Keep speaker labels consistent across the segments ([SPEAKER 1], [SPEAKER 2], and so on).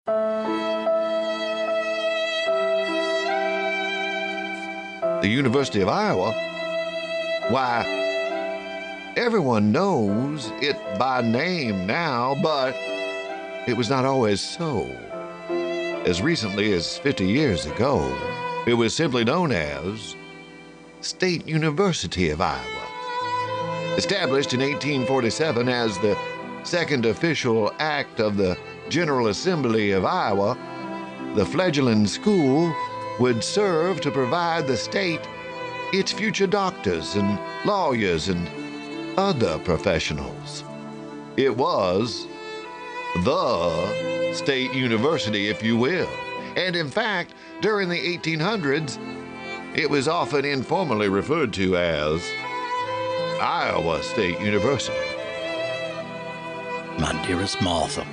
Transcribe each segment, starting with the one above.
[SPEAKER 1] The University of Iowa, why, everyone knows it by name now, but it was not always so. As recently as 50 years ago, it was simply known as State University of Iowa. Established in 1847 as the second official act of the General Assembly of Iowa, the fledgling school would serve to provide the state its future doctors and lawyers and other professionals. It was the state university, if you will. And in fact, during the 1800s, it was often informally referred to as Iowa State University.
[SPEAKER 2] My dearest Martha,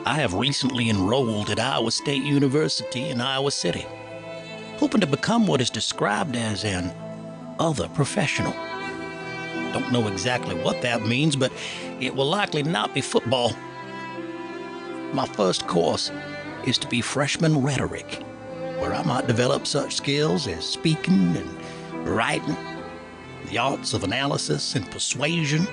[SPEAKER 2] I have recently enrolled at Iowa State University in Iowa City, hoping to become what is described as an other professional. Don't know exactly what that means, but it will likely not be football. My first course is to be freshman rhetoric, where I might develop such skills as speaking and writing, the arts of analysis and persuasion.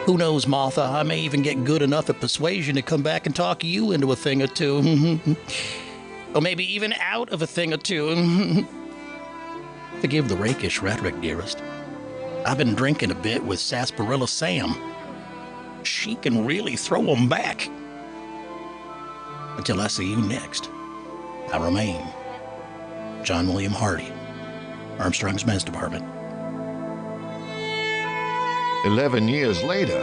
[SPEAKER 2] Who knows, Martha, I may even get good enough at persuasion to come back and talk you into a thing or two. Or maybe even out of a thing or two. Forgive the rakish rhetoric, dearest. I've been drinking a bit with Sarsaparilla Sam. She can really throw 'em back. Until I see you next, I remain John William Hardy, Armstrong's Men's Department.
[SPEAKER 1] 11 years later,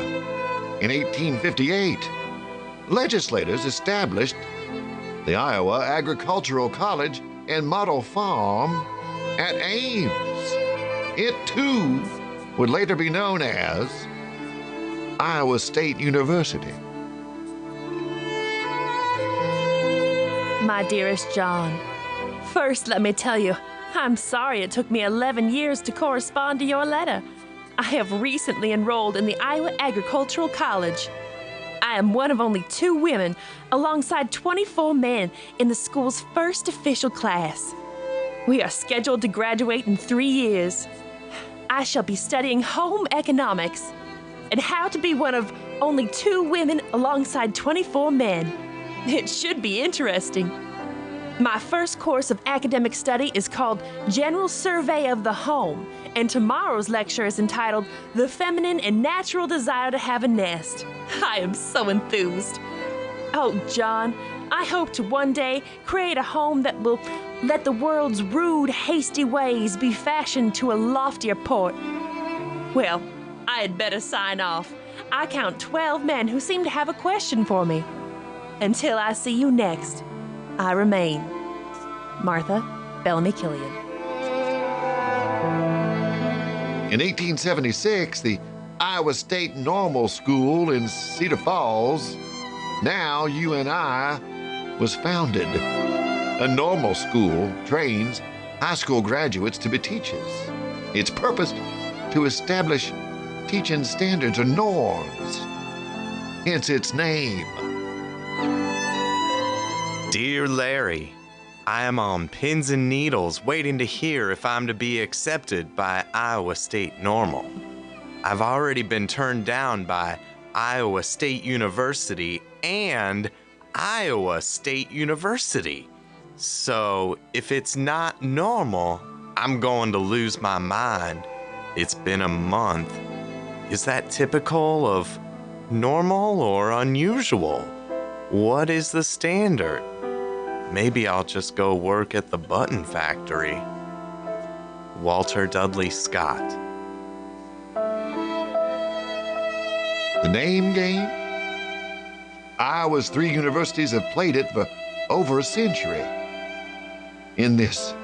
[SPEAKER 1] in 1858, legislators established the Iowa Agricultural College and Model Farm at Ames. It, too, would later be known as Iowa State University.
[SPEAKER 3] My dearest John, first let me tell you, I'm sorry it took me 11 years to correspond to your letter. I have recently enrolled in the Iowa Agricultural College. I am one of only 2 women, alongside 24 men, in the school's first official class. We are scheduled to graduate in 3 years. I shall be studying home economics and how to be one of only 2 women alongside 24 men. It should be interesting. My first course of academic study is called General Survey of the Home, and tomorrow's lecture is entitled The Feminine and Natural Desire to Have a Nest. I am so enthused. Oh, John, I hope to one day create a home that will let the world's rude, hasty ways be fashioned to a loftier port. Well, I had better sign off. I count 12 men who seem to have a question for me. Until I see you next, I remain Martha Bellamy Killian.
[SPEAKER 1] In 1876, the Iowa State Normal School in Cedar Falls, now UNI, was founded. A normal school trains high school graduates to be teachers. Its purpose to establish teaching standards or norms, hence its name.
[SPEAKER 4] Dear Larry, I am on pins and needles waiting to hear if I'm to be accepted by Iowa State Normal. I've already been turned down by Iowa State University and Iowa State University. So if it's not normal, I'm going to lose my mind. It's been a month. Is that typical of normal or unusual? What is the standard? Maybe I'll just go work at the button factory. Walter Dudley Scott.
[SPEAKER 1] The name game? Iowa's 3 universities have played it for over a century. In this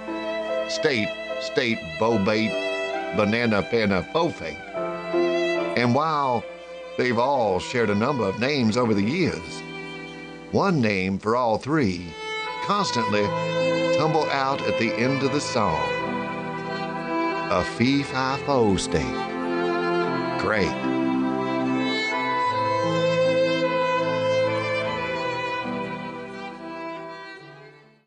[SPEAKER 1] state bobate, banana panna fofate. And while they've all shared a number of names over the years, one name for all 3 constantly tumble out at the end of the song. A fee-fi-fo state. Great.